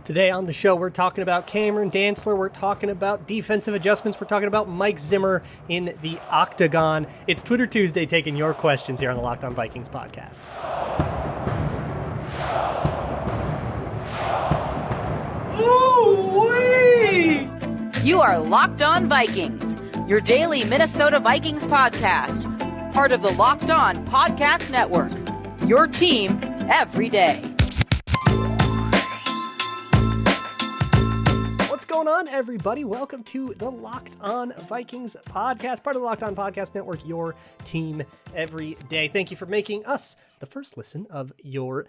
Today on the show, we're talking about Cameron Dantzler, we're talking about defensive adjustments, we're talking about Mike Zimmer in the octagon. It's Twitter Tuesday, taking your questions here on the Locked On Vikings podcast. Ooh-wee! You are Locked On Vikings, your daily Minnesota Vikings podcast, part of the Locked On Podcast Network, your team every day. What's going on, everybody? Welcome to the Locked On Vikings podcast, part of the Locked On Podcast Network, your team every day. Thank you for making us the first listen of your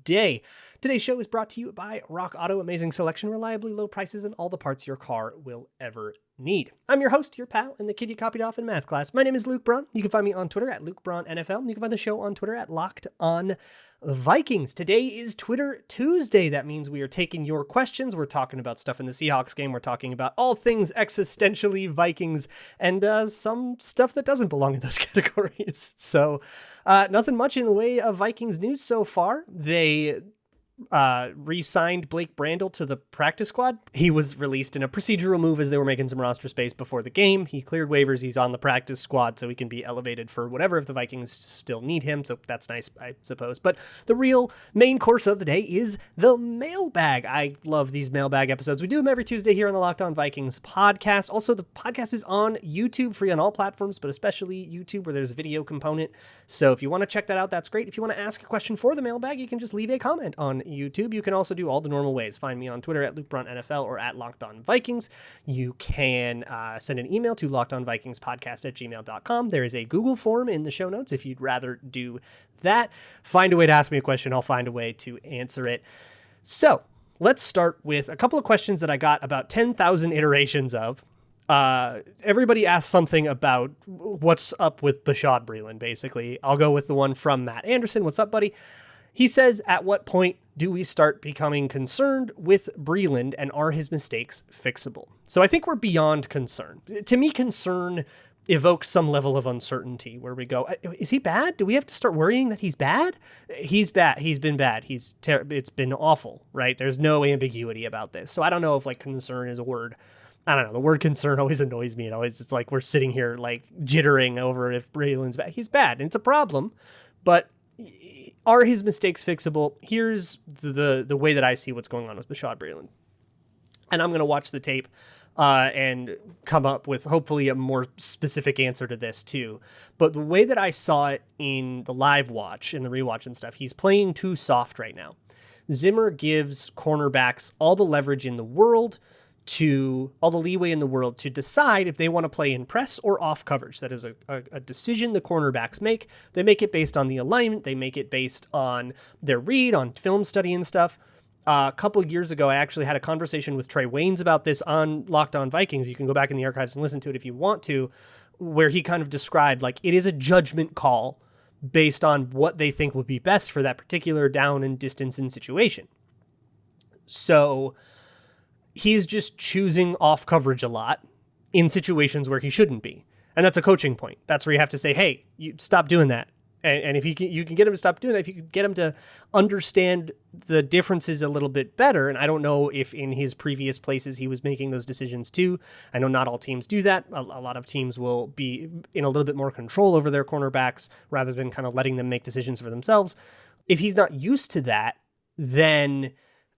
day. Today's show is brought to you by Rock Auto. Amazing selection, reliably low prices, and all the parts your car will ever need. I'm your host, your pal, and the kid you copied off in math class. My name is Luke Braun. You can find me on Twitter at Luke Braun NFL, and you can find the show on Twitter at Locked On Vikings. Today is Twitter Tuesday. That means we are taking your questions. We're talking about stuff in the Seahawks game. We're talking about all things existentially Vikings and some stuff that doesn't belong in those categories. So nothing much in the way of Vikings news so far. They re-signed Blake Brandel to the practice squad. He was released in a procedural move as they were making some roster space before the game. He cleared waivers. He's on the practice squad, so he can be elevated for whatever if the Vikings still need him. So that's nice, I suppose. But the real main course of the day is the mailbag. I love these mailbag episodes. We do them every Tuesday here on the Locked On Vikings podcast. Also, the podcast is on YouTube, free on all platforms, but especially YouTube where there's a video component. So if you want to check that out, that's great. If you want to ask a question for the mailbag, you can just leave a comment on YouTube. You can also do all the normal ways. Find me on Twitter at Luke Braun NFL or at Locked On Vikings. You can send an email to lockedonvikingspodcast@gmail.com. There is a Google form in the show notes if you'd rather do that. Find a way to ask me a question. I'll find a way to answer it. So let's start with a couple of questions that I got about 10,000 iterations of. Everybody asked something about what's up with Bashaud Breeland, basically. I'll go with the one from Matt Anderson. What's up, buddy? He says, at what point do we start becoming concerned with Breeland, and are his mistakes fixable? So I think we're beyond concern. To me, concern evokes some level of uncertainty where we go, is he bad? Do we have to start worrying that he's bad? He's bad. He's been bad. It's been awful, right? There's no ambiguity about this. So I don't know if concern is a word. I don't know. The word concern always annoys me. It's like we're sitting here jittering over if Breeland's bad. He's bad, and it's a problem, but are his mistakes fixable? Here's the way that I see what's going on with Bashaud Breeland. And I'm going to watch the tape and come up with hopefully a more specific answer to this too. But the way that I saw it in the live watch and the rewatch and stuff, he's playing too soft right now. Zimmer gives cornerbacks all the leverage in the world, to all the leeway in the world to decide if they want to play in press or off coverage. That is a decision the cornerbacks make. They make it based on the alignment. They make it based on their read, on film study and stuff. A couple of years ago, I actually had a conversation with Trey Waynes about this on Locked On Vikings. You can go back in the archives and listen to it if you want to, where he kind of described it is a judgment call based on what they think would be best for that particular down and distance and situation. So he's just choosing off coverage a lot in situations where he shouldn't be. And that's a coaching point. That's where you have to say, hey, you stop doing that. And if you can get him to stop doing that, if you can get him to understand the differences a little bit better. And I don't know if in his previous places he was making those decisions too. I know not all teams do that. A lot of teams will be in a little bit more control over their cornerbacks rather than kind of letting them make decisions for themselves. If he's not used to that, then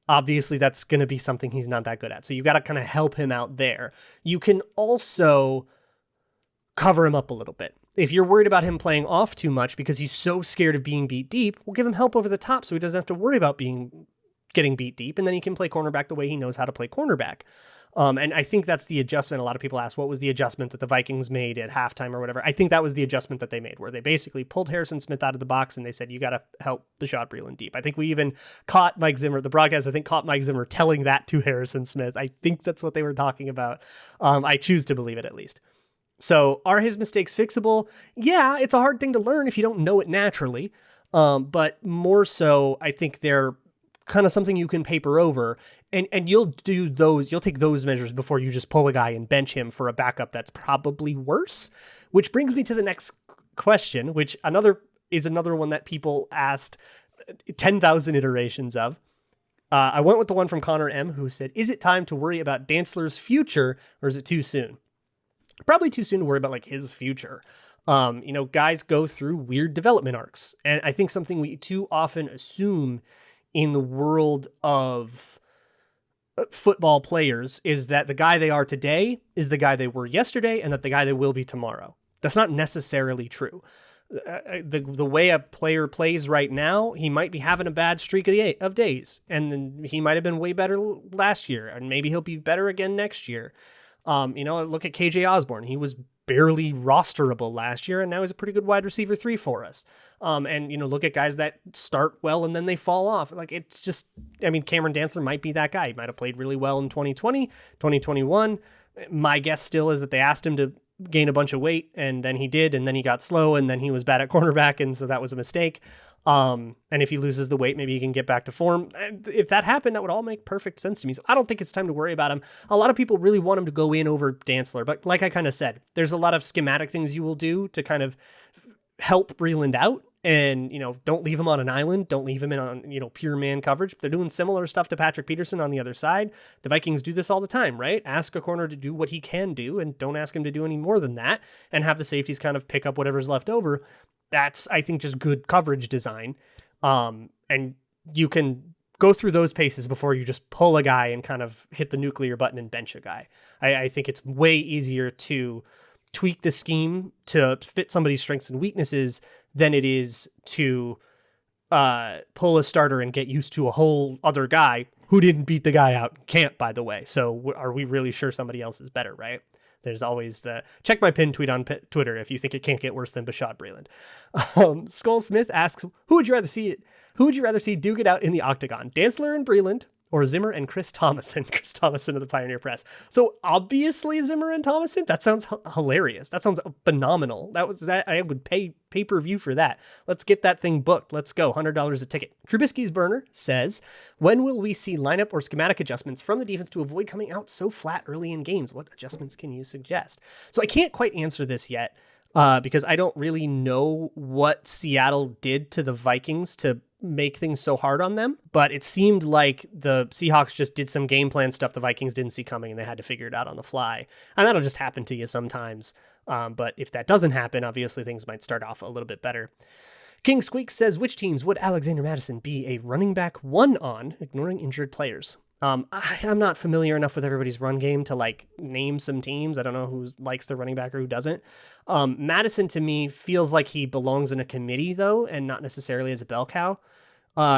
obviously that's going to be something he's not that good at. So you got to kind of help him out there. You can also cover him up a little bit. If you're worried about him playing off too much because he's so scared of being beat deep, we'll give him help over the top so he doesn't have to worry about getting beat deep, and then he can play cornerback the way he knows how to play cornerback. And I think that's the adjustment. A lot of people ask, what was the adjustment that the Vikings made at halftime or whatever? I think that was the adjustment that they made, where they basically pulled Harrison Smith out of the box and they said, you got to help Bashaud Breeland deep. I think we even caught Mike Zimmer, the broadcast, caught Mike Zimmer telling that to Harrison Smith. I think that's what they were talking about. I choose to believe it, at least. So are his mistakes fixable? Yeah, it's a hard thing to learn if you don't know it naturally. But more so, I think they're kind of something you can paper over, and you'll take those measures before you just pull a guy and bench him for a backup that's probably worse. Which brings me to the next question, which another one that people asked 10,000 iterations of. I went with the one from Connor M, who said, is it time to worry about Dantzler's future, or is it too soon? Probably too soon to worry about like his future. Guys go through weird development arcs. And I think something we too often assume in the world of football players is that the guy they are today is the guy they were yesterday, and that the guy they will be tomorrow. That's not necessarily true. The way a player plays right now, he might be having a bad streak of days, and then he might have been way better last year, and maybe he'll be better again next year. Look at KJ Osborne. He was barely rosterable last year, and now he's a pretty good wide receiver 3 for us. Look at guys that start well and then they fall off. Like, it's just, Cameron Dantzler might be that guy. He might have played really well in 2020, 2021. My guess still is that they asked him to gain a bunch of weight, and then he did, and then he got slow, and then he was bad at cornerback, and so that was a mistake. And if he loses the weight, maybe he can get back to form. If that happened, that would all make perfect sense to me. So I don't think it's time to worry about him. A lot of people really want him to go in over Dantzler, but like I kind of said, there's a lot of schematic things you will do to kind of help Breeland out. And, don't leave him on an island. Don't leave him in on, pure man coverage. They're doing similar stuff to Patrick Peterson on the other side. The Vikings do this all the time, right? Ask a corner to do what he can do, and don't ask him to do any more than that, and have the safeties kind of pick up whatever's left over. That's, I think, just good coverage design. And you can go through those paces before you just pull a guy and kind of hit the nuclear button and bench a guy. I think it's way easier to tweak the scheme to fit somebody's strengths and weaknesses than it is to pull a starter and get used to a whole other guy who didn't beat the guy out in camp, by the way. So are we really sure somebody else is better, right? There's always check my pinned tweet on Twitter if you think it can't get worse than Bashaud Breeland. Skull Smith asks, who would you rather see duke it out in the octagon? Dantzler and Breeland, or Zimmer and Chris Thomason? Chris Thomason of the Pioneer Press. So obviously Zimmer and Thomason. That sounds hilarious. That sounds phenomenal. I would pay pay-per-view for that. Let's get that thing booked. Let's go. $100 a ticket. Trubisky's Burner says, when will we see lineup or schematic adjustments from the defense to avoid coming out so flat early in games? What adjustments can you suggest? So I can't quite answer this yet because I don't really know what Seattle did to the Vikings to make things so hard on them, but it seemed like the Seahawks just did some game plan stuff the Vikings didn't see coming, and they had to figure it out on the fly. And that'll just happen to you sometimes. But if that doesn't happen, obviously things might start off a little bit better. King Squeak says, which teams would Alexander Mattison be a running back 1 on, ignoring injured players? I'm not familiar enough with everybody's run game to name some teams. I don't know who likes the running back or who doesn't. Mattison to me feels like he belongs in a committee though, and not necessarily as a bell cow.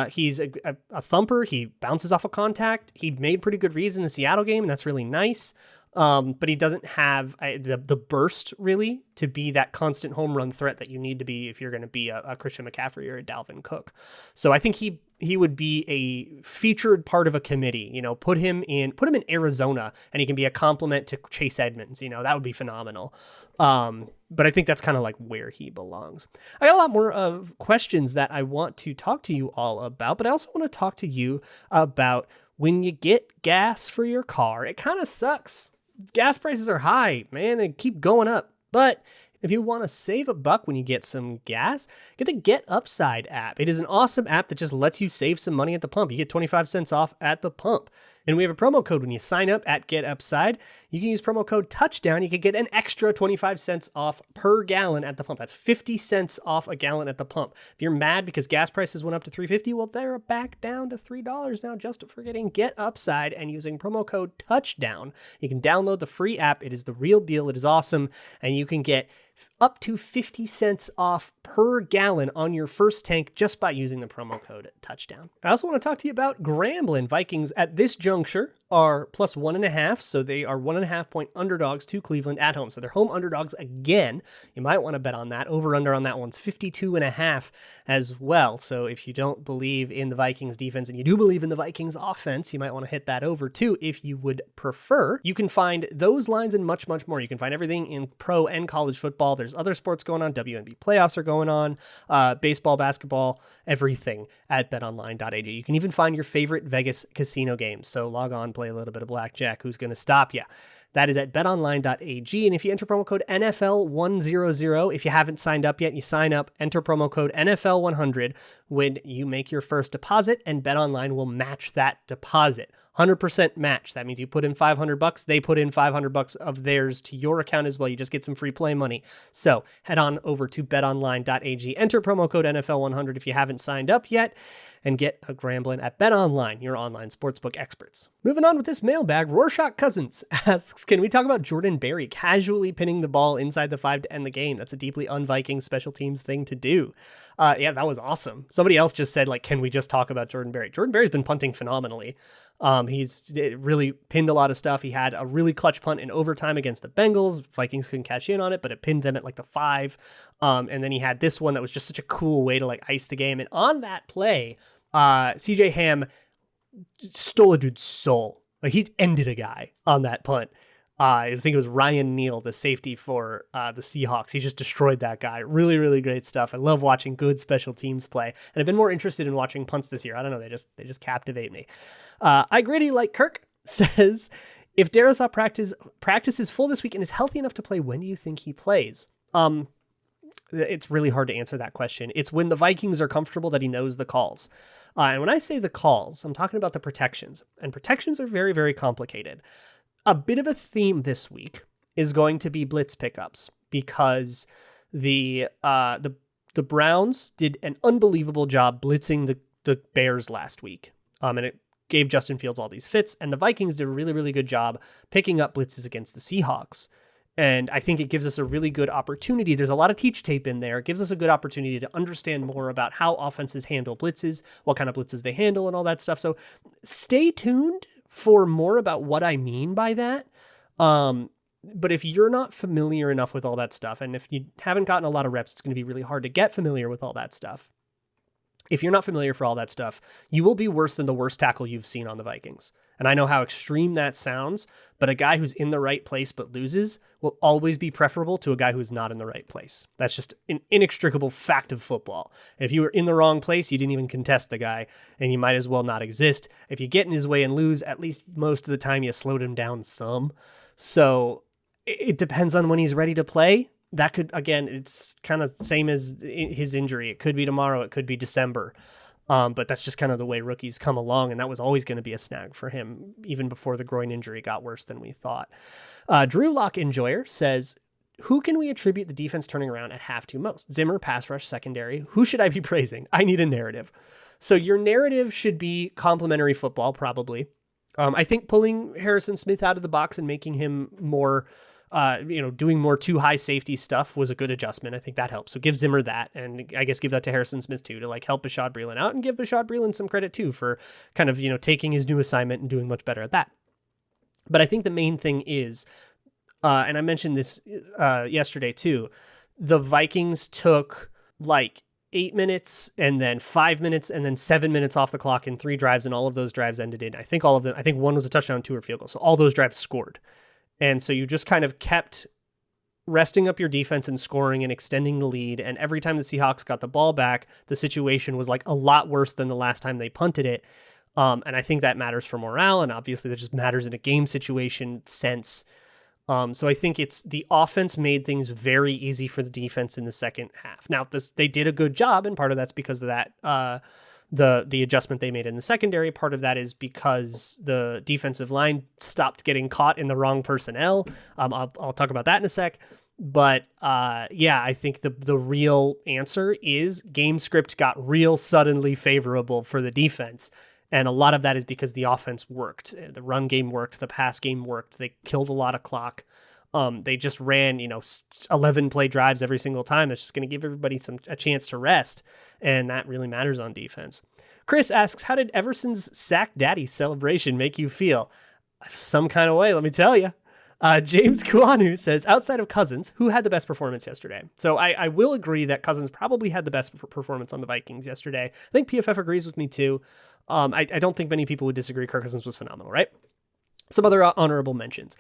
He's a thumper. He bounces off of contact. He made pretty good reads in the Seattle game, and that's really nice. But he doesn't have the burst really to be that constant home run threat that you need to be if you're going to be a Christian McCaffrey or a Dalvin Cook. So I think he would be a featured part of a committee. Put him in Arizona, and he can be a complement to Chase Edmonds. That would be phenomenal. But I think that's kind of where he belongs. I got a lot more of questions that I want to talk to you all about, but I also want to talk to you about when you get gas for your car. It kind of sucks. Gas prices are high, man. They keep going up. But if you want to save $1 when you get some gas, get the Get Upside app. It is an awesome app that just lets you save some money at the pump. You get 25 cents off at the pump. And we have a promo code when you sign up at Get Upside. You can use promo code Touchdown. You can get an extra 25 cents off per gallon at the pump. That's 50 cents off a gallon at the pump. If you're mad because gas prices went up to $3.50, well, they're back down to $3 now just for getting Get Upside and using promo code Touchdown. You can download the free app. It is the real deal. It is awesome. And you can get up to 50 cents off per gallon on your first tank just by using the promo code Touchdown. I also want to talk to you about Grambling. Vikings at this juncture are plus 1.5, so they are 1.5 point underdogs to Cleveland at home. So they're home underdogs again. You might want to bet on that. Over under on that one's 52.5 as well. So if you don't believe in the Vikings defense and you do believe in the Vikings offense, you might want to hit that over too if you would prefer. You can find those lines and much, much more. You can find everything in pro and college football. There's other sports going on. WNBA playoffs are going on. Baseball, basketball, everything at betonline.ag. You can even find your favorite Vegas casino games. So log on, play a little bit of blackjack. Who's going to stop you? That is at betonline.ag. And if you enter promo code NFL100, if you haven't signed up yet, you sign up, enter promo code NFL100 when you make your first deposit, and BetOnline will match that deposit. 100% match. That means you put in $500, they put in $500 of theirs to your account as well. You just get some free play money. So head on over to betonline.ag, enter promo code NFL100 if you haven't signed up yet, and get a Grambling at BetOnline, your online sportsbook experts. Moving on with this mailbag, Rorschach Cousins asks, can we talk about Jordan Berry casually pinning the ball inside the 5 to end the game? That's a deeply un-Viking special teams thing to do. Yeah, that was awesome. Somebody else just said, like, can we just talk about Jordan Berry? Jordan Berry's been punting phenomenally. He's really pinned a lot of stuff. He had a really clutch punt in overtime against the Bengals. Vikings couldn't cash in on it, but it pinned them at like the 5. And then he had this one that was just such a cool way to like ice the game. And on that play, CJ Ham stole a dude's soul. Like, he ended a guy on that punt. I think it was Ryan Neal, the safety for the Seahawks. He just destroyed that guy. Really, really great stuff. I love watching good special teams play, and I've been more interested in watching punts this year. I don't know, they just captivate me. I Gritty Like Kirk says, if Darrisaw practices full this week and is healthy enough to play, when do you think he plays? It's really hard to answer that question. It's when the Vikings are comfortable that he knows the calls. And when I say the calls, I'm talking about the protections, and protections are very, very complicated. A bit of a theme this week is going to be blitz pickups, because the Browns did an unbelievable job blitzing the Bears last week. And it gave Justin Fields all these fits, and the Vikings did a really, really good job picking up blitzes against the Seahawks. And I think it gives us a really good opportunity. There's a lot of teach tape in there. It gives us a good opportunity to understand more about how offenses handle blitzes, what kind of blitzes they handle, and all that stuff. So stay tuned for more about what I mean by that. But if you're not familiar enough with all that stuff, and if you haven't gotten a lot of reps, it's going to be really hard to get familiar with all that stuff. If you're not familiar for all that stuff, you will be worse than the worst tackle you've seen on the Vikings. And I know how extreme that sounds, but a guy who's in the right place but loses will always be preferable to a guy who is not in the right place. That's just an inextricable fact of football. If you were in the wrong place, you didn't even contest the guy, and you might as well not exist. If you get in his way and lose, at least most of the time you slowed him down some. So it depends on when he's ready to play. That could, again, it's kind of the same as his injury. It could be tomorrow. It could be December. But that's just kind of the way rookies come along. And that was always going to be a snag for him, even before the groin injury got worse than we thought. Drew Lock Enjoyer says, who can we attribute the defense turning around at half to most? Zimmer, pass rush, secondary. Who should I be praising? I need a narrative. So your narrative should be complimentary football, probably. I think pulling Harrison Smith out of the box and making him more, doing more too high safety stuff was a good adjustment. I think that helps. So give Zimmer that, and I guess give that to Harrison Smith too, to like help Bashaud Breeland out, and give Bashaud Breeland some credit too for kind of, taking his new assignment and doing much better at that. But I think the main thing is, and I mentioned this yesterday too, the Vikings took like 8 minutes and then 5 minutes and then 7 minutes off the clock in 3 drives, and all of those drives ended in, I think one was a touchdown, 2 were field goals. So all those drives scored. And so you just kind of kept resting up your defense and scoring and extending the lead. And every time the Seahawks got the ball back, the situation was like a lot worse than the last time they punted it. And I think that matters for morale. And obviously that just matters in a game situation sense. So I think it's the offense made things very easy for the defense in the second half. Now they did a good job, and part of that's because of that, the adjustment they made in the secondary. Part of that is because the defensive line stopped getting caught in the wrong personnel. I'll talk about that in a sec. But I think the real answer is game script got real suddenly favorable for the defense. And a lot of that is because the offense worked. The run game worked. The pass game worked. They killed a lot of clock. They just ran, 11 play drives every single time. That's just going to give everybody a chance to rest. And that really matters on defense. Chris asks, how did Everson's sack daddy celebration make you feel? Some kind of way, let me tell you. James Kuanu says, outside of Cousins, who had the best performance yesterday? So I will agree that Cousins probably had the best performance on the Vikings yesterday. I think PFF agrees with me too. I don't think many people would disagree. Kirk Cousins was phenomenal, right? Some other honorable mentions.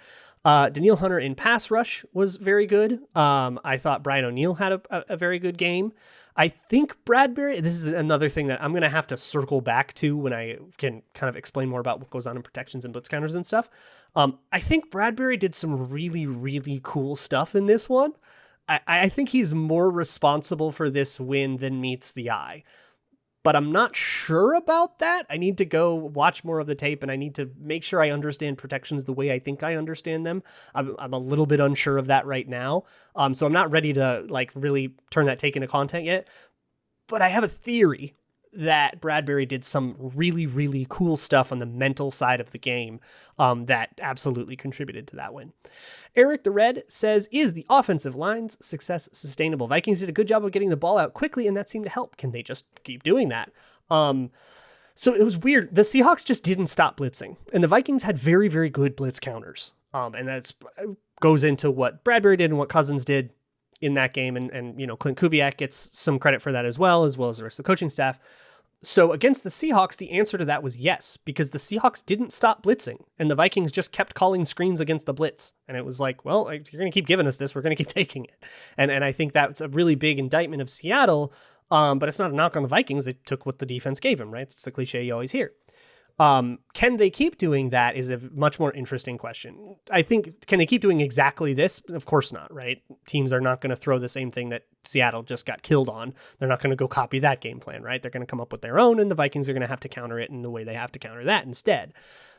Daniil Hunter in pass rush was very good. I thought Brian O'Neill had a very good game. I think Bradbury, this is another thing that I'm going to have to circle back to when I can kind of explain more about what goes on in protections and blitz counters and stuff. I think Bradbury did some really, really cool stuff in this one. I think he's more responsible for this win than meets the eye. But I'm not sure about that. I need to go watch more of the tape, and I need to make sure I understand protections the way I think I understand them. I'm a little bit unsure of that right now. So I'm not ready to really turn that take into content yet. But I have a theory that Bradbury did some really, really cool stuff on the mental side of the game that absolutely contributed to that win. Eric the Red says, is the offensive line's success sustainable? Vikings did a good job of getting the ball out quickly, and that seemed to help. Can they just keep doing that? So it was weird. The Seahawks just didn't stop blitzing, and the Vikings had very, very good blitz counters. And that's goes into what Bradbury did and what Cousins did in that game. And Clint Kubiak gets some credit for that as well as the rest of the coaching staff. So against the Seahawks, the answer to that was yes, because the Seahawks didn't stop blitzing, and the Vikings just kept calling screens against the blitz. And it was like, well, if you're going to keep giving us this, we're going to keep taking it. And I think that's a really big indictment of Seattle, but it's not a knock on the Vikings. They took what the defense gave them, right? It's the cliche you always hear. Can they keep doing that is a much more interesting question. I think, can they keep doing exactly this? Of course not, right? Teams are not going to throw the same thing that Seattle just got killed on. They're not going to go copy that game plan, right? They're going to come up with their own, and the Vikings are going to have to counter it in the way they have to counter that instead.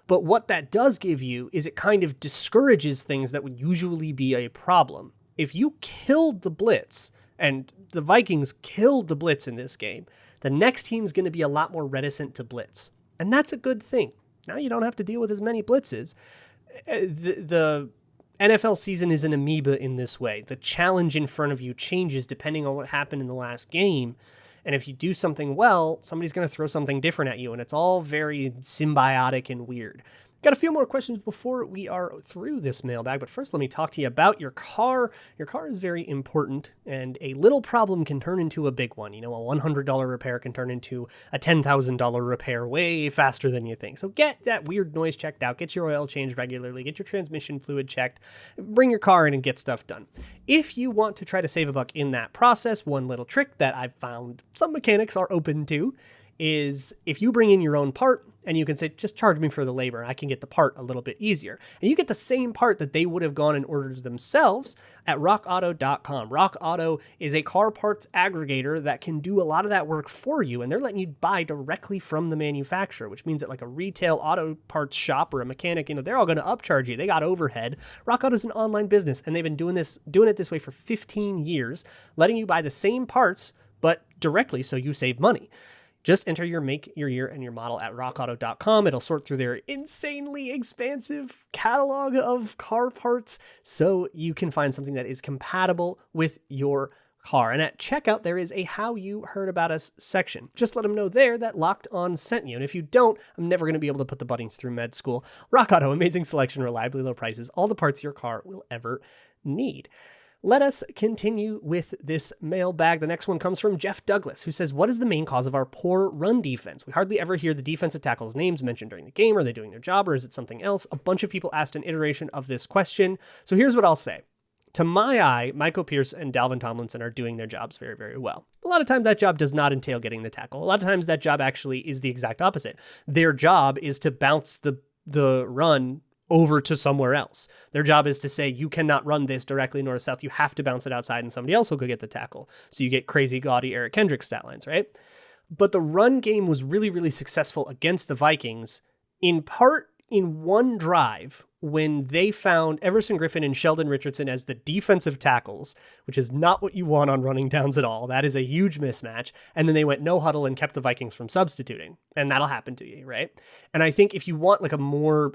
But what that does give you is it kind of discourages things that would usually be a problem. If you killed the blitz, and the Vikings killed the blitz in this game, the next team's going to be a lot more reticent to blitz. And that's a good thing. Now you don't have to deal with as many blitzes. The NFL season is an amoeba in this way. The challenge in front of you changes depending on what happened in the last game. And if you do something well, somebody's going to throw something different at you. And it's all very symbiotic and weird. Got a few more questions before we are through this mailbag, but first let me talk to you about your car. Your car is very important, and a little problem can turn into a big one. A $100 repair can turn into a $10,000 repair way faster than you think. So get that weird noise checked out, get your oil changed regularly, get your transmission fluid checked, bring your car in and get stuff done. If you want to try to save a buck in that process, one little trick that I've found some mechanics are open to is if you bring in your own part and you can say, just charge me for the labor, I can get the part a little bit easier. And you get the same part that they would have gone and ordered themselves at rockauto.com. Rock Auto is a car parts aggregator that can do a lot of that work for you, and they're letting you buy directly from the manufacturer, which means that like a retail auto parts shop or a mechanic, they're all going to upcharge you. They got overhead. Rock Auto is an online business, and they've been doing it this way for 15 years, letting you buy the same parts, but directly so you save money. Just enter your make, your year, and your model at rockauto.com. It'll sort through their insanely expansive catalog of car parts so you can find something that is compatible with your car. And at checkout, there is a How You Heard About Us section. Just let them know there that Locked On sent you. And if you don't, I'm never going to be able to put the buddings through med school. Rock Auto, amazing selection, reliably low prices, all the parts your car will ever need. Let us continue with this mailbag. The next one comes from Jeff Douglas, who says, what is the main cause of our poor run defense? We hardly ever hear the defensive tackles' names mentioned during the game. Are they doing their job, or is it something else? A bunch of people asked an iteration of this question. So here's what I'll say. To my eye, Michael Pierce and Dalvin Tomlinson are doing their jobs very, very well. A lot of times that job does not entail getting the tackle. A lot of times that job actually is the exact opposite. Their job is to bounce the run over to somewhere else. Their job is to say, you cannot run this directly north-south. You have to bounce it outside and somebody else will go get the tackle. So you get crazy, gaudy Eric Kendricks stat lines, right? But the run game was really, really successful against the Vikings, in part in one drive when they found Everson Griffin and Sheldon Richardson as the defensive tackles, which is not what you want on running downs at all. That is a huge mismatch. And then they went no huddle and kept the Vikings from substituting. And that'll happen to you, right? And I think if you want like a more,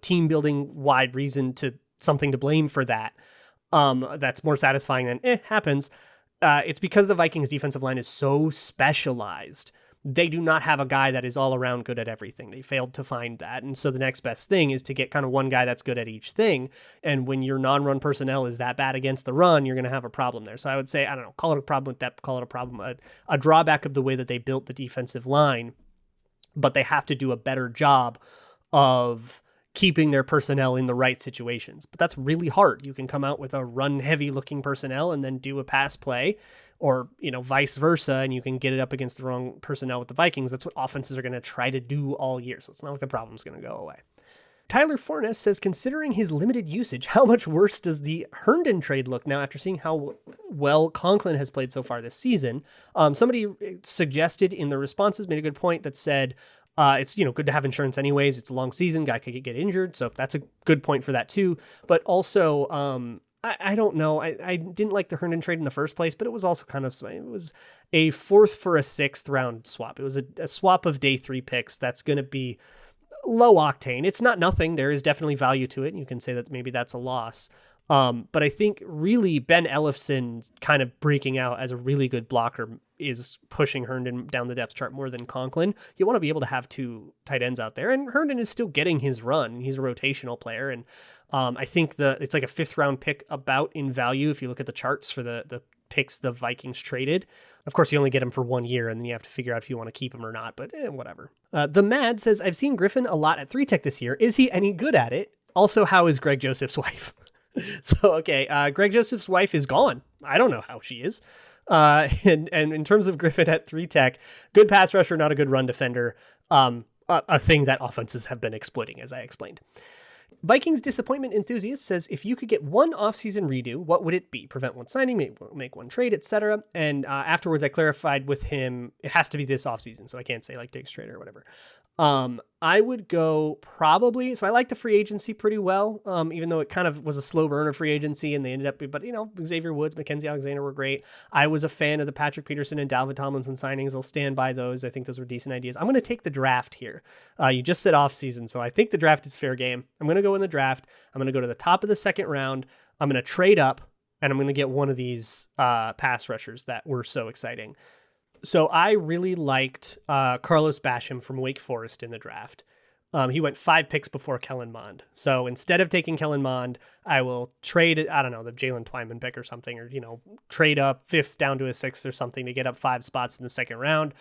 team building wide reason to something to blame for that, that's more satisfying than happens. It's because the Vikings defensive line is so specialized. They do not have a guy that is all around good at everything. They failed to find that. And so the next best thing is to get kind of one guy that's good at each thing. And when your non-run personnel is that bad against the run, you're going to have a problem there. So I would say, call it a problem with depth, call it a problem, a drawback of the way that they built the defensive line, but they have to do a better job of keeping their personnel in the right situations. But that's really hard. You can come out with a run-heavy looking personnel and then do a pass play, or, vice versa, and you can get it up against the wrong personnel with the Vikings. That's what offenses are going to try to do all year. So it's not like the problem's going to go away. Tyler Fornes says, considering his limited usage, how much worse does the Herndon trade look now after seeing how well Conklin has played so far this season? Somebody suggested in the responses, made a good point that said, it's, good to have insurance anyways. It's a long season. Guy could get injured. So that's a good point for that too. But also, I don't know. I didn't like the Herndon trade in the first place, but it was also it was a 4th for a 6th round swap. It was a swap of day 3 picks. That's going to be low octane. It's not nothing. There is definitely value to it. And you can say that maybe that's a loss. But I think really Ben Ellefson kind of breaking out as a really good blocker is pushing Herndon down the depth chart more than Conklin. You want to be able to have 2 tight ends out there, and Herndon is still getting his run. He's a rotational player. And I think it's like a 5th round pick about in value. If you look at the charts for the picks the Vikings traded. Of course, you only get him for 1 year, and then you have to figure out if you want to keep him or not, but whatever. The Mad says, I've seen Griffin a lot at 3-Tech this year. Is he any good at it? Also, how is Greg Joseph's wife? So, okay, Greg Joseph's wife is gone. I don't know how she is. And in terms of Griffin at 3-Tech, good pass rusher, not a good run defender. A thing that offenses have been exploiting, as I explained. Vikings Disappointment Enthusiast says, if you could get one offseason redo, what would it be? Prevent one signing, make one trade, etc. And afterwards, I clarified with him, it has to be this offseason, so I can't say like Diggs trade or whatever. I would go probably, so I like the free agency pretty well, even though it kind of was a slow burn of free agency and they ended up, but Xavier Woods, Mackenzie Alexander were great. I was a fan of the Patrick Peterson and Dalvin Tomlinson signings. I'll stand by those. I think those were decent ideas. I'm going to take the draft here. You just said off season, so I think the draft is fair game. I'm going to go in the draft. I'm going to go to the top of the 2nd round. I'm going to trade up, and I'm going to get one of these pass rushers that were so exciting. So I really liked Carlos Basham from Wake Forest in the draft. He went 5 picks before Kellen Mond. So instead of taking Kellen Mond, I will trade, the Jalen Twyman pick or something, or, trade up 5th down to a 6th or something to get up 5 spots in the 2nd round.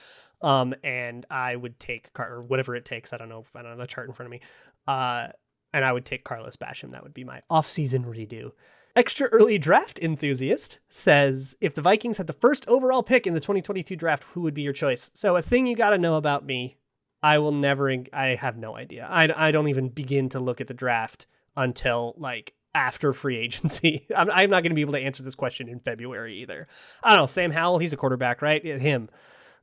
And I would take, or whatever it takes. I don't know the chart in front of me. And I would take Carlos Basham. That would be my off-season redo. Extra Early Draft Enthusiast says, if the Vikings had the first overall pick in the 2022 draft, who would be your choice? So a thing you got to know about me, I have no idea. I don't even begin to look at the draft until like after free agency. I'm not going to be able to answer this question in February either. I don't know. Sam Howell, he's a quarterback, right? Him.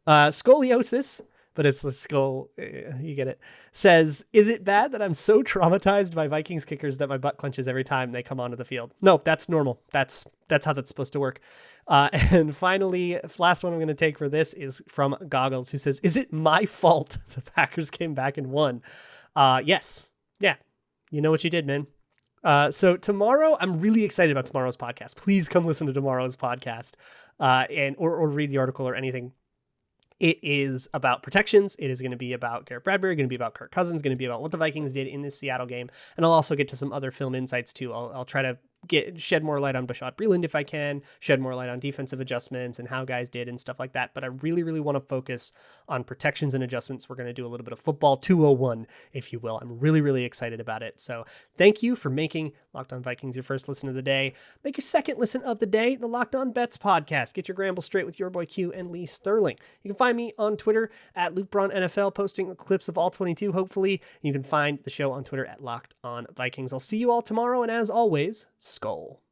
Scoliosis, but it's the skull, you get it, says, is it bad that I'm so traumatized by Vikings kickers that my butt clenches every time they come onto the field? No, that's normal. That's how that's supposed to work. And finally, last one I'm going to take for this is from Goggles, who says, is it my fault the Packers came back and won? Yes. Yeah. You know what you did, man. So tomorrow, I'm really excited about tomorrow's podcast. Please come listen to tomorrow's podcast or read the article or anything. It is about protections. It is going to be about Garrett Bradbury, going to be about Kirk Cousins, going to be about what the Vikings did in this Seattle game. And I'll also get to some other film insights too. I'll try to shed more light on Bashaud Breeland if I can, shed more light on defensive adjustments and how guys did and stuff like that. But I really, really want to focus on protections and adjustments. We're going to do a little bit of football 201, if you will. I'm really, really excited about it. So thank you for making Locked On Vikings your first listen of the day. Make your second listen of the day, the Locked On Bets podcast. Get your Gramble straight with your boy Q and Lee Sterling. You can find me on Twitter at Luke Braun NFL, posting clips of all 22, hopefully. You can find the show on Twitter at Locked On Vikings. I'll see you all tomorrow, and as always, Skull.